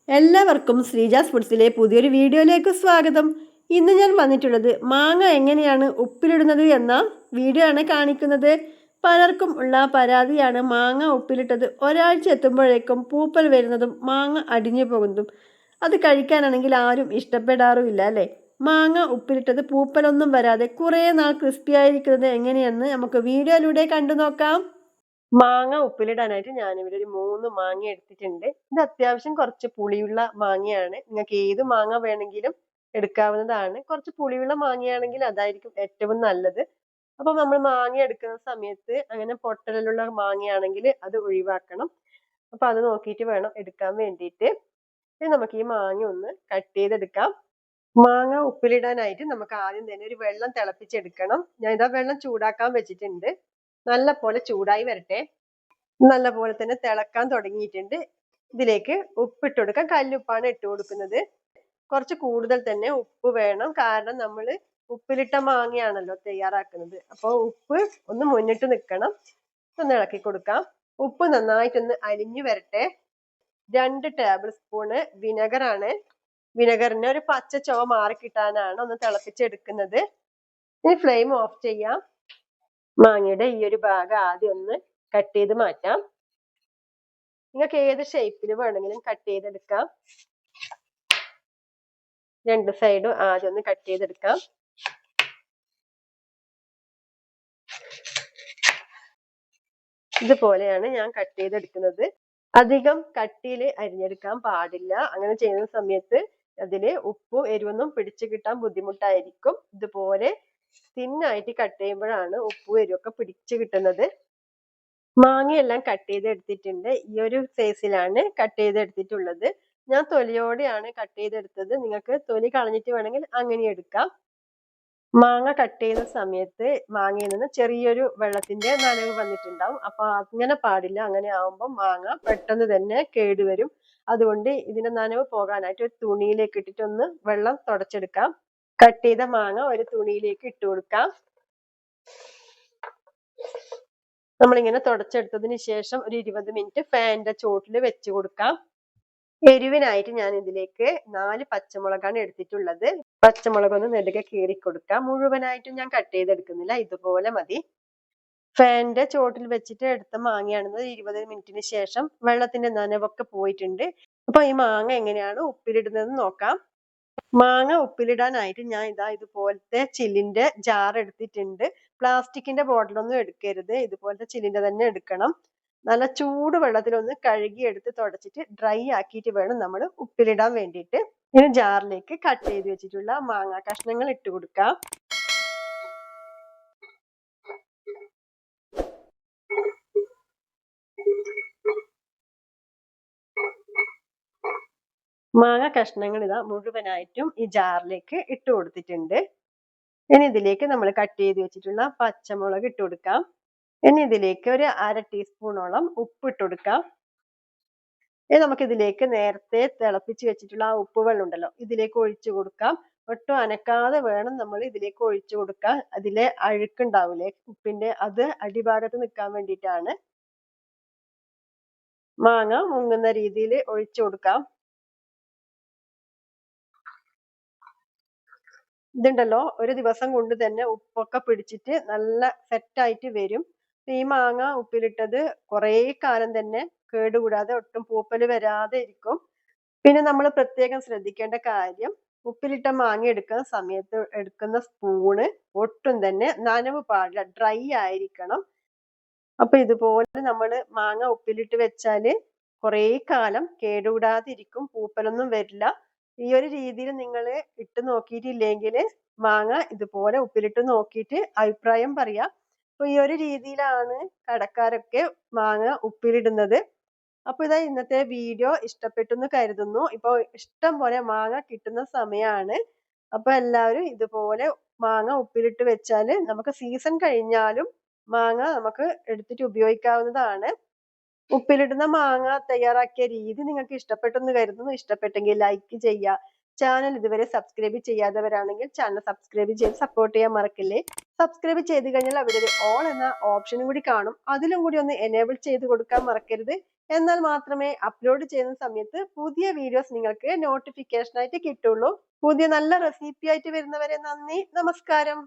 എല്ലാവർക്കും ശ്രീജാസ് ഫുഡ്സിലെ പുതിയൊരു വീഡിയോയിലേക്ക് സ്വാഗതം. ഇന്ന് ഞാൻ വന്നിട്ടുള്ളത് മാങ്ങ എങ്ങനെയാണ് ഉപ്പിലിടുന്നത് എന്ന വീഡിയോ ആണ് കാണിക്കുന്നത്. പലർക്കും ഉള്ള പരാതിയാണ് മാങ്ങ ഉപ്പിലിട്ടത് ഒരാഴ്ച എത്തുമ്പോഴേക്കും പൂപ്പൽ വരുന്നതും മാങ്ങ അടിഞ്ഞു പോകുന്നതും. അത് കഴിക്കാനാണെങ്കിൽ ആരും ഇഷ്ടപ്പെടാറുമില്ല അല്ലേ. മാങ്ങ ഉപ്പിലിട്ടത് പൂപ്പലൊന്നും വരാതെ കുറേ നാൾ ക്രിസ്പി ആയിരിക്കുന്നത് എങ്ങനെയെന്ന് നമുക്ക് വീഡിയോയിലൂടെ കണ്ടു നോക്കാം. മാങ്ങ ഉപ്പിലിടാനായിട്ട് ഞാനിവിടെ ഒരു 3 മാങ്ങ എടുത്തിട്ടുണ്ട്. ഇത് അത്യാവശ്യം കുറച്ച് പുളിയുള്ള മാങ്ങയാണ്. നിങ്ങൾക്ക് ഏത് മാങ്ങ വേണമെങ്കിലും എടുക്കാവുന്നതാണ്. കുറച്ച് പുളിയുള്ള മാങ്ങയാണെങ്കിൽ അതായിരിക്കും ഏറ്റവും നല്ലത്. അപ്പൊ നമ്മൾ മാങ്ങ എടുക്കുന്ന സമയത്ത് അങ്ങനെ പൊട്ടലുള്ള മാങ്ങയാണെങ്കിൽ അത് ഒഴിവാക്കണം. അപ്പൊ അത് നോക്കിയിട്ട് വേണം എടുക്കാൻ വേണ്ടിയിട്ട്. ഇനി നമുക്ക് ഈ മാങ്ങ ഒന്ന് കട്ട് ചെയ്തെടുക്കാം. മാങ്ങ ഉപ്പിലിടാനായിട്ട് നമുക്ക് ആദ്യം തന്നെ ഒരു വെള്ളം തിളപ്പിച്ചെടുക്കണം. ഞാൻ ഇതാ വെള്ളം ചൂടാക്കാൻ വെച്ചിട്ടുണ്ട്. നല്ല പോലെ ചൂടായി വരട്ടെ. നല്ല പോലെ തന്നെ തിളക്കാൻ തുടങ്ങിയിട്ടുണ്ട്. ഇതിലേക്ക് ഉപ്പിട്ട് കൊടുക്കാം. കല്ലുപ്പാണ് ഇട്ട് കൊടുക്കുന്നത്. കുറച്ച് കൂടുതൽ തന്നെ ഉപ്പ് വേണം. കാരണം നമ്മൾ ഉപ്പിലിട്ട മാങ്ങയാണല്ലോ തയ്യാറാക്കുന്നത്. അപ്പോൾ ഉപ്പ് ഒന്ന് മുന്നിട്ട് നിൽക്കണം. ഒന്ന് ഇളക്കി കൊടുക്കാം. ഉപ്പ് നന്നായിട്ടൊന്ന് അലിഞ്ഞു വരട്ടെ. 2 ടേബിൾ സ്പൂണ് വിനെഗറാണ്. വിനെഗറിന് ഒരു പച്ച ചുവ മാറി കിട്ടാനാണ് ഒന്ന് തിളപ്പിച്ചെടുക്കുന്നത്. ഇനി ഫ്ലെയിം ഓഫ് ചെയ്യാം. മാങ്ങയുടെ ഈ ഒരു ഭാഗം ആദ്യം ഒന്ന് കട്ട് ചെയ്ത് മാറ്റാം. നിങ്ങൾക്ക് ഏത് ഷേപ്പിൽ വേണമെങ്കിലും കട്ട് ചെയ്തെടുക്കാം. 2 സൈഡും ആദ്യം ഒന്ന് കട്ട് ചെയ്തെടുക്കാം. ഇതുപോലെയാണ് ഞാൻ കട്ട് ചെയ്തെടുക്കുന്നത്. അധികം കട്ടിയിൽ അരിഞ്ഞെടുക്കാൻ പാടില്ല. അങ്ങനെ ചെയ്യുന്ന സമയത്ത് അതില് ഉപ്പും എരിവൊന്നും പിടിച്ചു കിട്ടാൻ ബുദ്ധിമുട്ടായിരിക്കും. ഇതുപോലെ തിന്നായിട്ട് കട്ട് ചെയ്യുമ്പോഴാണ് ഉപ്പും എരിവൊക്കെ പിടിച്ചു കിട്ടുന്നത്. മാങ്ങയെല്ലാം കട്ട് ചെയ്തെടുത്തിട്ടുണ്ട്. ഈ ഒരു സൈസിലാണ് കട്ട് ചെയ്തെടുത്തിട്ടുള്ളത്. ഞാൻ തൊലിയോടെയാണ് കട്ട് ചെയ്തെടുത്തത്. നിങ്ങൾക്ക് തൊലി കളഞ്ഞിട്ട് വേണമെങ്കിൽ അങ്ങനെ എടുക്കാം. മാങ്ങ കട്ട് ചെയ്യുന്ന സമയത്ത് മാങ്ങയിൽ നിന്ന് ചെറിയൊരു വെള്ളത്തിന്റെ നനവ് വന്നിട്ടുണ്ടാവും. അപ്പൊ അങ്ങനെ പാടില്ല. അങ്ങനെ ആവുമ്പോൾ മാങ്ങ പെട്ടെന്ന് തന്നെ കേടുവരും. അതുകൊണ്ട് ഇതിന്റെ നനവ് പോകാനായിട്ട് ഒരു തുണിയിലേക്ക് ഇട്ടിട്ട് ഒന്ന് വെള്ളം തുടച്ചെടുക്കാം. കട്ട് ചെയ്ത മാങ്ങ ഒരു തുണിയിലേക്ക് ഇട്ട് കൊടുക്കാം. നമ്മളിങ്ങനെ തുടച്ചെടുത്തതിന് ശേഷം ഒരു 20 മിനിറ്റ് ഫാനിന്റെ ചോട്ടിൽ വെച്ച് കൊടുക്കാം. എരിവിനായിട്ട് ഞാൻ ഇതിലേക്ക് 4 പച്ചമുളകാണ് എടുത്തിട്ടുള്ളത്. പച്ചമുളക് ഒന്ന് നെടുകെ കീറി കൊടുക്കാം. മുഴുവനായിട്ടും ഞാൻ കട്ട് ചെയ്തെടുക്കുന്നില്ല. ഇതുപോലെ മതി. ഫാനിന്റെ ചോട്ടിൽ വെച്ചിട്ട് എടുത്ത മാങ്ങയാണെന്ന് 20 മിനിറ്റിന് ശേഷം വെള്ളത്തിന്റെ നനവൊക്കെ പോയിട്ടുണ്ട്. അപ്പൊ ഈ മാങ്ങ എങ്ങനെയാണ് ഉപ്പിലിടുന്നത് നോക്കാം. മാങ്ങ ഉപ്പിലിടാനായിട്ട് ഞാൻ ഇതുപോലത്തെ ചില്ലിന്റെ ജാർ എടുത്തിട്ടുണ്ട്. പ്ലാസ്റ്റിക്കിന്റെ ബോട്ടിലൊന്നും എടുക്കരുത്. ഇതുപോലത്തെ ചില്ലിന്റെ തന്നെ എടുക്കണം. നല്ല ചൂട് വെള്ളത്തിലൊന്ന് കഴുകി എടുത്ത് തുടച്ചിട്ട് ഡ്രൈ ആക്കിയിട്ട് വേണം നമ്മൾ ഉപ്പിലിടാൻ വേണ്ടിയിട്ട്. ഇനി ജാറിലേക്ക് കട്ട് ചെയ്ത് വെച്ചിട്ടുള്ള മാങ്ങ കഷ്ണങ്ങൾ ഇട്ട് കൊടുക്കാം. മാങ്ങ കഷ്ണങ്ങൾ മുഴുവനായിട്ടും ഈ ജാറിലേക്ക് ഇട്ട് കൊടുത്തിട്ടുണ്ട്. ഇനി ഇതിലേക്ക് നമ്മൾ കട്ട് ചെയ്ത് വെച്ചിട്ടുള്ള പച്ചമുളക് ഇട്ട് കൊടുക്കാം. ഇനി ഇതിലേക്ക് ഒരു 1/2 ടീസ്പൂണോളം ഉപ്പ് ഇട്ട് കൊടുക്കാം. ഇനി നമുക്ക് ഇതിലേക്ക് നേരത്തെ തിളപ്പിച്ച് വെച്ചിട്ടുള്ള ആ ഉപ്പ് വെള്ളം ഉണ്ടല്ലോ, ഇതിലേക്ക് ഒഴിച്ചു കൊടുക്കാം. ഒട്ടും അനക്കാതെ വേണം നമ്മൾ ഇതിലേക്ക് ഒഴിച്ചു കൊടുക്കാൻ. അതിലെ അഴുക്കുണ്ടാവില്ലേ ഉപ്പിന്റെ, അത് അടിഭാഗത്ത് നിൽക്കാൻ വേണ്ടിയിട്ടാണ്. മാങ്ങ മുങ്ങുന്ന രീതിയിൽ ഒഴിച്ചു കൊടുക്കാം. ഇതുണ്ടല്ലോ, ഒരു ദിവസം കൊണ്ട് തന്നെ ഉപ്പൊക്കെ പിടിച്ചിട്ട് നല്ല സെറ്റായിട്ട് വരും. ഈ മാങ്ങ ഉപ്പിലിട്ടത് കുറേ കാലം തന്നെ കേടുകൂടാതെ ഒട്ടും പൂപ്പൽ വരാതെ ഇരിക്കും. പിന്നെ നമ്മൾ പ്രത്യേകം ശ്രദ്ധിക്കേണ്ട കാര്യം, ഉപ്പിലിട്ട മാങ്ങ എടുക്കുന്ന സമയത്ത് എടുക്കുന്ന സ്പൂണ് ഒട്ടും തന്നെ നനവ് പാടില്ല, ഡ്രൈ ആയിരിക്കണം. അപ്പൊ ഇതുപോലെ നമ്മൾ മാങ്ങ ഉപ്പിലിട്ട് വെച്ചാല് കുറേ കാലം കേടുകൂടാതെ ഇരിക്കും, പൂപ്പലൊന്നും വരില്ല. ഈ ഒരു രീതിയിൽ നിങ്ങൾ ഇട്ട് നോക്കിയിട്ടില്ലെങ്കിൽ മാങ്ങ ഇതുപോലെ ഉപ്പിലിട്ട് നോക്കിയിട്ട് അഭിപ്രായം പറയാം. അപ്പൊ ഈ ഒരു രീതിയിലാണ് കടക്കാരൊക്കെ മാങ്ങ ഉപ്പിലിടുന്നത്. അപ്പൊ ഇന്നത്തെ വീഡിയോ ഇഷ്ടപ്പെട്ടു എന്ന് കരുതുന്നു. ഇപ്പൊ ഇഷ്ടം പോലെ മാങ്ങ കിട്ടുന്ന സമയമാണ്. അപ്പൊ എല്ലാവരും ഇതുപോലെ മാങ്ങ ഉപ്പിലിട്ട് വെച്ചാല് നമുക്ക് സീസൺ കഴിഞ്ഞാലും മാങ്ങ നമുക്ക് എടുത്തിട്ട് ഉപയോഗിക്കാവുന്നതാണ്. ഉപ്പിലിടുന്ന മാങ്ങ തയ്യാറാക്കിയ രീതി നിങ്ങൾക്ക് ഇഷ്ടപ്പെട്ടു എന്ന് കരുതുന്നു. ഇഷ്ടപ്പെട്ടെങ്കിൽ ലൈക്ക് ചെയ്യുക. ചാനൽ ഇതുവരെ സബ്സ്ക്രൈബ് ചെയ്യാത്തവരാണെങ്കിൽ ചാനൽ സബ്സ്ക്രൈബ് ചെയ്ത് സപ്പോർട്ട് ചെയ്യാൻ മറക്കില്ലേ. സബ്സ്ക്രൈബ് ചെയ്ത് കഴിഞ്ഞാൽ അവിടെ ഒരു ഓൾ എന്ന ഓപ്ഷനും കൂടി കാണും. അതിലും കൂടി ഒന്ന് എനേബിൾ ചെയ്ത് കൊടുക്കാൻ മറക്കരുത്. എന്നാൽ മാത്രമേ അപ്ലോഡ് ചെയ്യുന്ന സമയത്ത് പുതിയ വീഡിയോസ് നിങ്ങൾക്ക് നോട്ടിഫിക്കേഷൻ ആയിട്ട് കിട്ടുള്ളൂ. പുതിയ നല്ല റെസിപ്പി ആയിട്ട് വരുന്നവരെ നന്ദി, നമസ്കാരം.